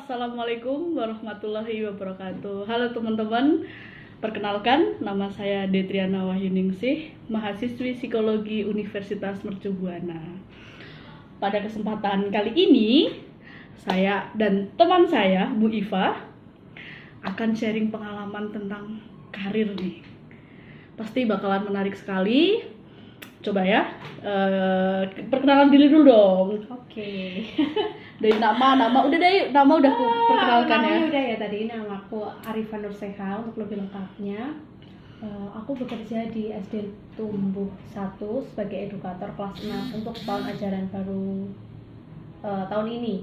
Assalamualaikum warahmatullahi wabarakatuh. Halo teman-teman, perkenalkan nama saya Detriana Wahyuningsih, mahasiswi Psikologi Universitas Mercu Buana. Pada kesempatan kali ini, saya dan teman saya, Bu Iva, akan sharing pengalaman tentang karir nih. Pasti bakalan menarik sekali. Coba ya, perkenalan diri dulu dong. Oke. Dari nama udah aku perkenalkan ya. Namanya udah ya tadi, nama aku Arifah Nurseha untuk lebih lengkapnya. Aku bekerja di SD Tumbuh 1 sebagai edukator kelas 6 untuk tahun ajaran baru tahun ini.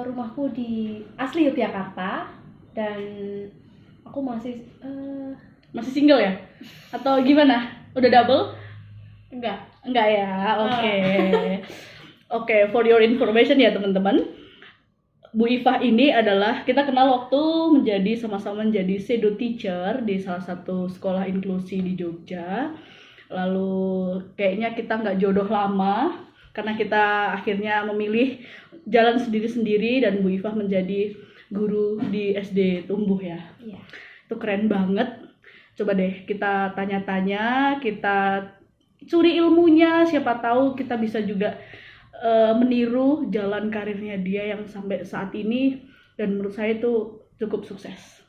Rumahku di asli Yogyakarta dan aku masih single ya? Atau gimana? Udah double? enggak ya, oke. Oke, for your information ya teman-teman, Bu Iva ini adalah kita kenal waktu sama-sama menjadi shadow teacher di salah satu sekolah inklusi di Jogja. Lalu kayaknya kita nggak jodoh lama karena kita akhirnya memilih jalan sendiri-sendiri dan Bu Iva menjadi guru di SD Tumbuh ya. Iya. Itu keren banget. Coba deh kita tanya-tanya, kita curi ilmunya, siapa tahu kita bisa juga meniru jalan karirnya dia yang sampai saat ini, dan menurut saya itu cukup sukses.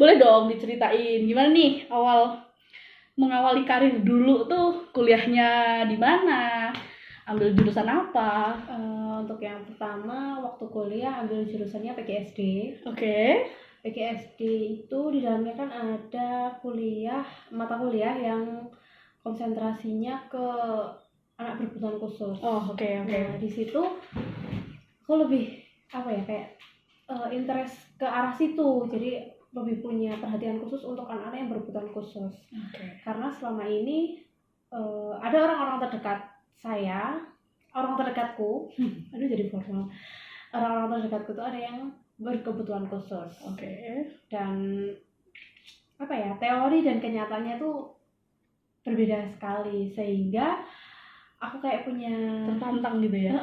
Boleh dong diceritain gimana nih awal mengawali karir dulu tuh, kuliahnya di mana, ambil jurusan apa? Untuk yang pertama waktu kuliah ambil jurusannya PGSD. Oke. PGSD itu di dalamnya kan ada mata kuliah yang konsentrasinya ke anak berkebutuhan khusus. Oke. Nah, di situ aku lebih kayak interest ke arah situ. Jadi lebih punya perhatian khusus untuk anak-anak yang berkebutuhan khusus. Okay. Karena selama ini ada orang-orang terdekat saya, orang terdekatku, aduh jadi formal. Orang-orang terdekatku tuh ada yang berkebutuhan khusus. Oke. Dan teori dan kenyataannya tuh berbeda sekali, sehingga aku kayak punya tertantang gitu ya.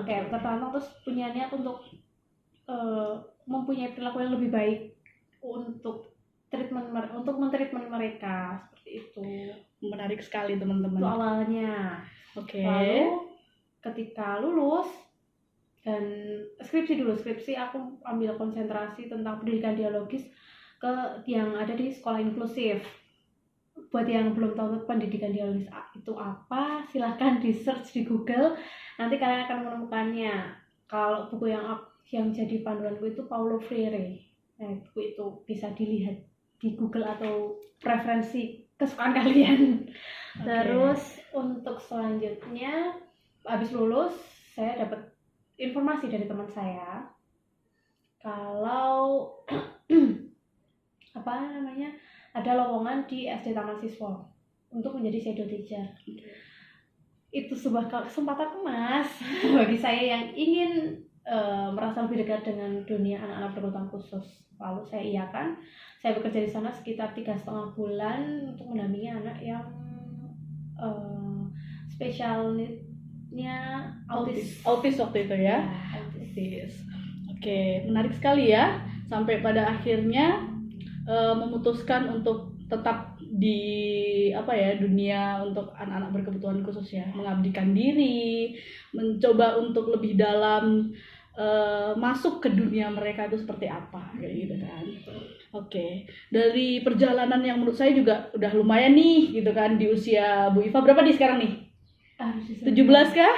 Kayak tertantang, terus punya niat untuk mempunyai perilaku yang lebih baik untuk mentreatment mereka, seperti itu. Menarik sekali teman-teman. Itu awalnya. Oke. Lalu ketika lulus dan skripsi aku ambil konsentrasi tentang pendidikan dialogis yang ada di sekolah inklusif. Buat yang belum tahu pendidikan dialogis itu apa, silahkan di search di Google, nanti kalian akan menemukannya. Kalau buku yang jadi panduanku itu Paulo Freire. Nah, buku itu bisa dilihat di Google atau preferensi kesukaan kalian. Okay. Terus untuk selanjutnya, habis lulus saya dapat informasi dari teman saya kalau ada lowongan di SD Taman Siswa untuk menjadi shadow teacher. Itu sebuah kesempatan emas bagi saya yang ingin merasa lebih dekat dengan dunia anak-anak berkebutuhan khusus. Lalu saya iakan, saya bekerja di sana sekitar 3,5 bulan untuk mendampingi anak yang special need-nya autis waktu itu ya. Autis. Oke, menarik sekali ya. Sampai pada akhirnya memutuskan untuk tetap di dunia untuk anak-anak berkebutuhan khusus ya, mengabdikan diri, mencoba untuk lebih dalam masuk ke dunia mereka itu seperti apa kayak gitu kan. Oke. Dari perjalanan yang menurut saya juga udah lumayan nih gitu kan, di usia Bu Iva berapa nih sekarang nih? 17 kah?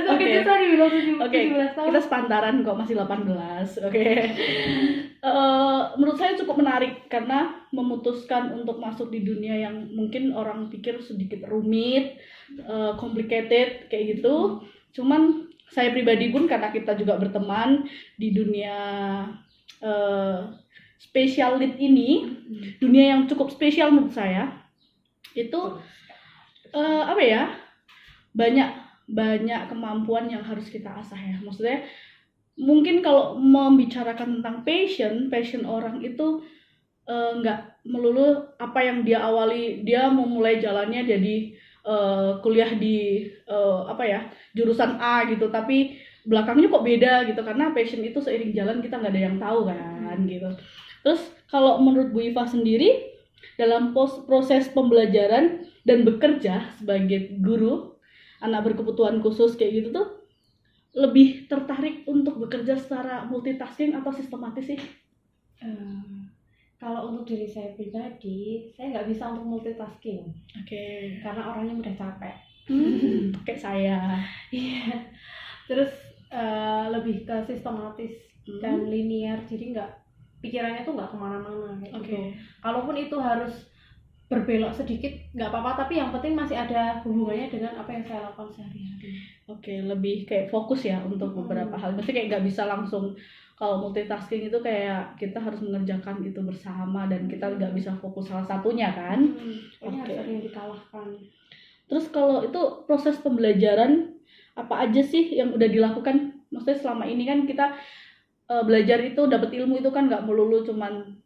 Oke. Kita sepantaran kok, masih 18. Oke. Menurut saya cukup menarik karena memutuskan untuk masuk di dunia yang mungkin orang pikir sedikit rumit, complicated kayak gitu. Cuman saya pribadi pun, karena kita juga berteman di dunia special need ini, dunia yang cukup spesial menurut saya, itu banyak kemampuan yang harus kita asah ya. Maksudnya mungkin kalau membicarakan tentang passion orang itu nggak melulu apa yang dia awali, dia memulai jalannya jadi kuliah di jurusan A gitu, tapi belakangnya kok beda gitu, karena passion itu seiring jalan kita nggak ada yang tahu kan gitu. Terus kalau menurut Bu Iva sendiri dalam proses pembelajaran dan bekerja sebagai guru anak berkebutuhan khusus kayak gitu tuh, lebih tertarik untuk bekerja secara multitasking atau sistematis sih? Kalau untuk diri saya pribadi, saya nggak bisa untuk multitasking. Oke. Karena orangnya mudah capek. Kayak saya. Iya. Terus lebih ke sistematis dan linear, jadi nggak, pikirannya tuh nggak kemana-mana kayak gitu. Kalaupun itu harus berbelok sedikit nggak apa-apa, tapi yang penting masih ada hubungannya dengan apa yang saya lakukan sehari-hari. Oke, lebih kayak fokus ya untuk beberapa hal. Maksudnya kayak nggak bisa langsung, kalau multitasking itu kayak kita harus mengerjakan itu bersama dan kita nggak bisa fokus salah satunya kan. Ini harus ada yang dikalahkan. Terus kalau itu proses pembelajaran apa aja sih yang udah dilakukan? Maksudnya selama ini kan kita belajar itu, dapat ilmu itu kan nggak melulu cuman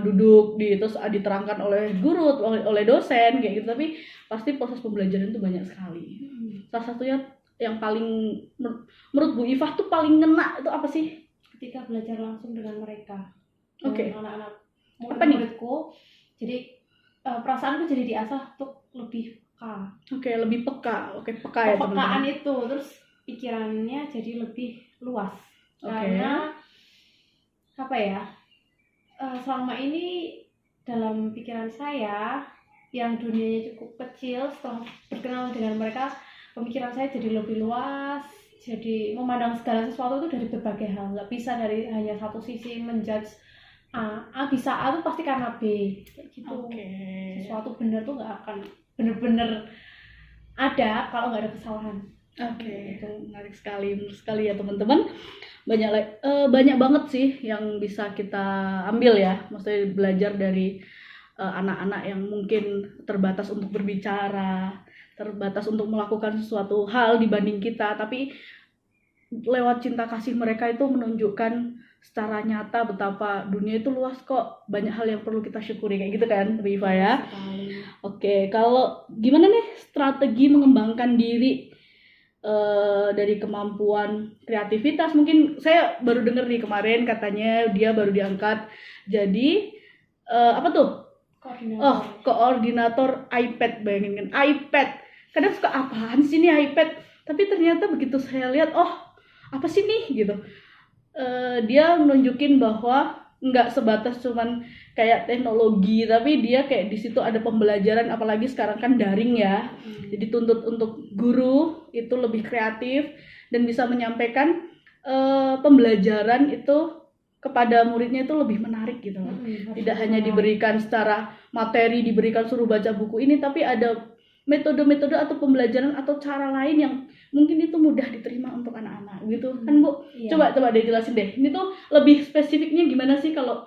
duduk terus diterangkan oleh guru, oleh dosen kayak gitu, tapi pasti proses pembelajaran itu banyak sekali. Salah satunya yang paling menurut Bu Iva tuh paling ngena itu apa sih? Ketika belajar langsung dengan mereka, anak-anak murid-muridku, jadi perasaanku jadi diasah untuk lebih peka. Lebih peka. Peka ya teman-teman. Kepekaan itu, terus pikirannya jadi lebih luas. Karena apa ya? Selama ini dalam pikiran saya yang dunianya cukup kecil, setelah berkenal dengan mereka, pemikiran saya jadi lebih luas, jadi memandang segala sesuatu itu dari berbagai hal, nggak bisa dari hanya satu sisi menjudge A bisa A itu pasti karena B kayak gitu. Sesuatu benar tuh nggak akan benar-benar ada kalau nggak ada kesalahan. Itu menarik sekali ya teman-teman. Banyak banget sih yang bisa kita ambil ya, maksudnya belajar dari anak-anak yang mungkin terbatas untuk berbicara, terbatas untuk melakukan sesuatu hal dibanding kita, tapi lewat cinta kasih mereka itu menunjukkan secara nyata betapa dunia itu luas kok, banyak hal yang perlu kita syukuri kayak gitu kan Bu Iva ya. Kalau gimana nih strategi mengembangkan diri dari kemampuan kreativitas? Mungkin saya baru dengar nih kemarin katanya dia baru diangkat jadi koordinator iPad. Bayangin kan, iPad. Kadang suka apaan sih nih iPad, tapi ternyata begitu saya lihat, apa sih nih gitu. Dia menunjukin bahwa nggak sebatas cuman kayak teknologi, tapi dia kayak di situ ada pembelajaran, apalagi sekarang kan daring ya. Jadi tuntut untuk guru itu lebih kreatif dan bisa menyampaikan pembelajaran itu kepada muridnya itu lebih menarik gitu. Tidak hanya diberikan secara materi, diberikan suruh baca buku ini, tapi ada metode-metode atau pembelajaran atau cara lain yang mungkin itu mudah diterima untuk anak-anak gitu kan Bu. Coba deh jelasin deh, ini tuh lebih spesifiknya gimana sih kalau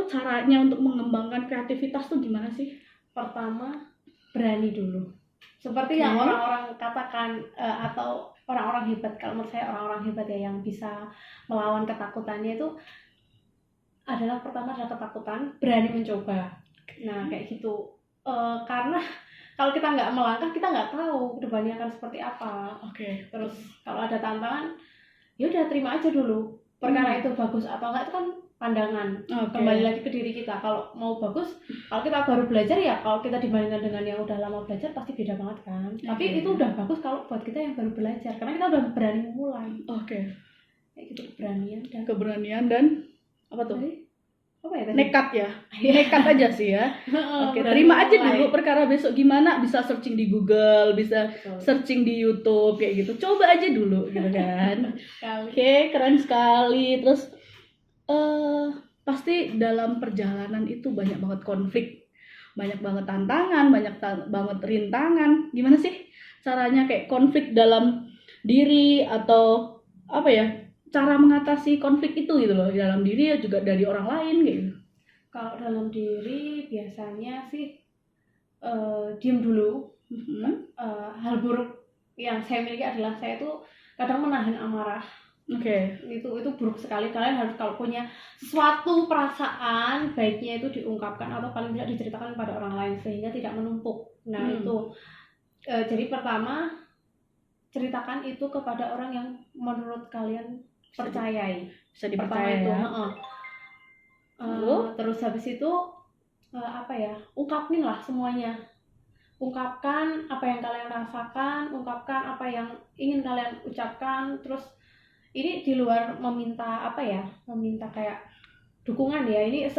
caranya untuk mengembangkan kreativitas tuh gimana sih? Pertama, berani dulu, seperti yang orang-orang katakan, atau orang-orang hebat. Kalau menurut saya orang-orang hebat ya yang bisa melawan ketakutannya itu adalah pertama adalah ketakutan, berani mencoba. Nah kayak gitu, karena kalau kita nggak melangkah, kita nggak tahu kedepannya akan seperti apa. Terus kalau ada tantangan, ya udah terima aja dulu. Perkara itu bagus atau enggak itu kan pandangan. Kembali lagi ke diri kita. Kalau mau bagus, kalau kita baru belajar ya, kalau kita dibandingkan dengan yang udah lama belajar pasti beda banget kan. Tapi itu udah bagus kalau buat kita yang baru belajar, karena kita udah berani memulai. Kayak gitu, keberanian dan apa tuh? Nekat ya. Nekat aja sih ya. Terima aja dulu, perkara besok gimana bisa searching di Google, bisa searching di YouTube kayak gitu. Coba aja dulu gitu kan. Keren sekali. Terus pasti dalam perjalanan itu banyak banget konflik, banyak banget tantangan, banyak banget rintangan. Gimana sih caranya kayak konflik dalam diri atau cara mengatasi konflik itu gitu loh, dalam diri ya juga dari orang lain gitu. Kalau dalam diri biasanya sih diem dulu. Hal buruk yang saya miliki adalah saya tuh kadang menahan amarah. Itu buruk sekali. Kalian harus kalau punya sesuatu perasaan, baiknya itu diungkapkan atau paling tidak diceritakan pada orang lain sehingga tidak menumpuk. Nah itu Jadi pertama, ceritakan itu kepada orang yang menurut kalian percayai. Bisa Pertama dipercaya itu, ya. Lalu? terus habis itu ungkapin lah semuanya. Ungkapkan apa yang kalian rasakan, ungkapkan apa yang ingin kalian ucapkan. Terus ini di luar meminta meminta kayak dukungan ya. Ini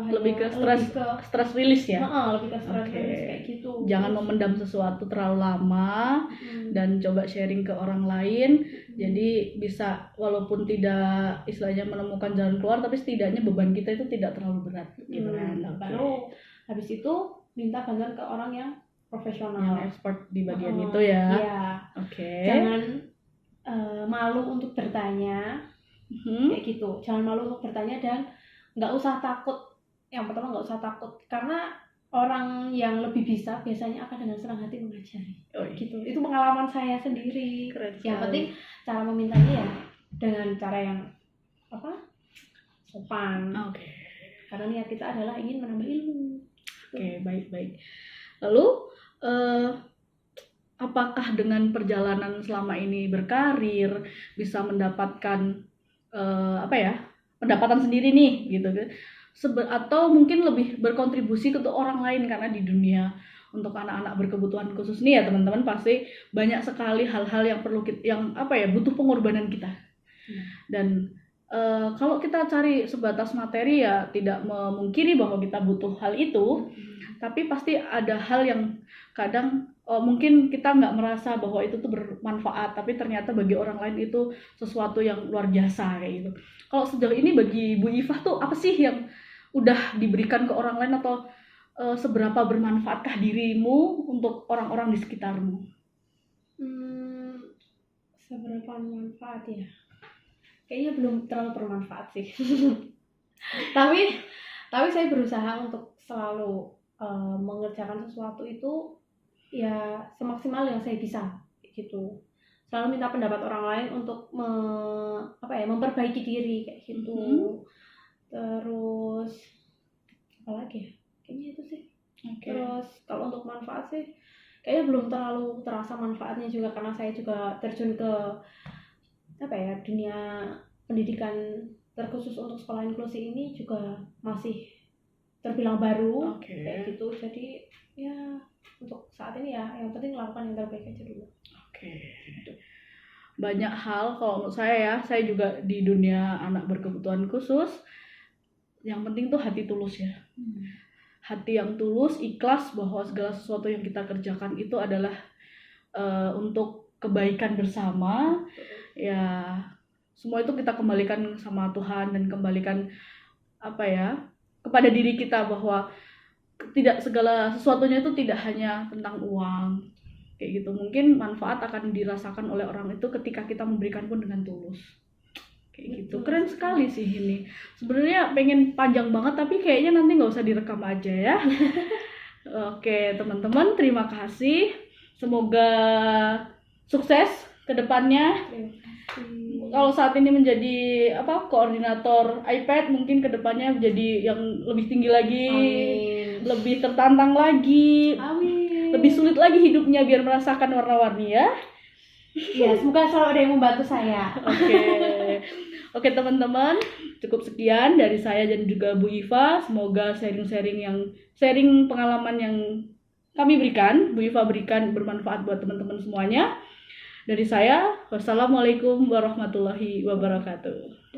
Lebih ke stress release ya. Lebih ke stress Oke. release kayak gitu. Jangan memendam sesuatu terlalu lama dan coba sharing ke orang lain. Jadi bisa walaupun tidak istilahnya menemukan jalan keluar, tapi setidaknya beban kita itu tidak terlalu berat gitu kan. Baru habis itu minta bantuan ke orang yang profesional, yang expert di bagian itu ya. Iya. Oke. Jangan malu untuk bertanya, kayak gitu. Jangan malu untuk bertanya dan nggak usah takut. Yang pertama nggak usah takut, karena orang yang lebih bisa biasanya akan dengan senang hati mengajari. Gitu. Itu pengalaman saya sendiri. Keren Yang sekali. penting cara memintanya ya dengan cara yang sopan. Oke. Karena niat kita adalah ingin menambah ilmu. Oke, baik. Lalu apakah dengan perjalanan selama ini berkarir bisa mendapatkan pendapatan sendiri nih gitu kan? Atau mungkin lebih berkontribusi untuk orang lain, karena di dunia untuk anak-anak berkebutuhan khusus nih ya teman-teman, pasti banyak sekali hal-hal yang perlu butuh pengorbanan kita. Dan kalau kita cari sebatas materi ya tidak memungkiri bahwa kita butuh hal itu, tapi pasti ada hal yang kadang mungkin kita nggak merasa bahwa itu tuh bermanfaat, tapi ternyata bagi orang lain itu sesuatu yang luar biasa kayak gitu. Kalau sejauh ini bagi Bu Ifah tuh apa sih yang udah diberikan ke orang lain, atau seberapa bermanfaatkah dirimu untuk orang-orang di sekitarmu? Seberapa bermanfaat ya? Kayaknya belum terlalu bermanfaat sih. tapi saya berusaha untuk selalu mengerjakan sesuatu itu ya semaksimal yang saya bisa gitu. Selalu minta pendapat orang lain untuk memperbaiki diri kayak gitu. Terus apa lagi ya? Kayaknya itu sih. Terus kalau untuk manfaat sih kayaknya belum terlalu terasa manfaatnya juga, karena saya juga terjun ke dunia pendidikan terkhusus untuk sekolah inklusi ini juga masih terbilang baru kayak gitu. Jadi ya untuk saat ini ya yang penting lakukan yang terbaik aja dulu. Banyak hal kalau menurut saya juga di dunia anak berkebutuhan khusus, yang penting tuh hati tulus ya. Hati yang tulus, ikhlas bahwa segala sesuatu yang kita kerjakan itu adalah untuk kebaikan bersama. Ya, semua itu kita kembalikan sama Tuhan dan kembalikan kepada diri kita, bahwa tidak segala sesuatunya itu tidak hanya tentang uang kayak gitu. Mungkin manfaat akan dirasakan oleh orang itu ketika kita memberikan pun dengan tulus kayak gitu. Keren sekali sih ini. Sebenarnya pengen panjang banget, tapi kayaknya nanti nggak usah direkam aja ya. Oke teman-teman, terima kasih. Semoga sukses ke depannya. Kalau saat ini menjadi koordinator iPad, mungkin ke depannya menjadi yang lebih tinggi lagi. Amin. Lebih tertantang lagi. Amin. Lebih sulit lagi hidupnya biar merasakan warna-warni ya. Ya, semoga selalu ada yang membantu saya. Oke teman-teman, cukup sekian dari saya dan juga Bu Ifah. Semoga sharing pengalaman yang kami berikan, Bu Ifah berikan, bermanfaat buat teman-teman semuanya. Dari saya, wassalamualaikum warahmatullahi wabarakatuh.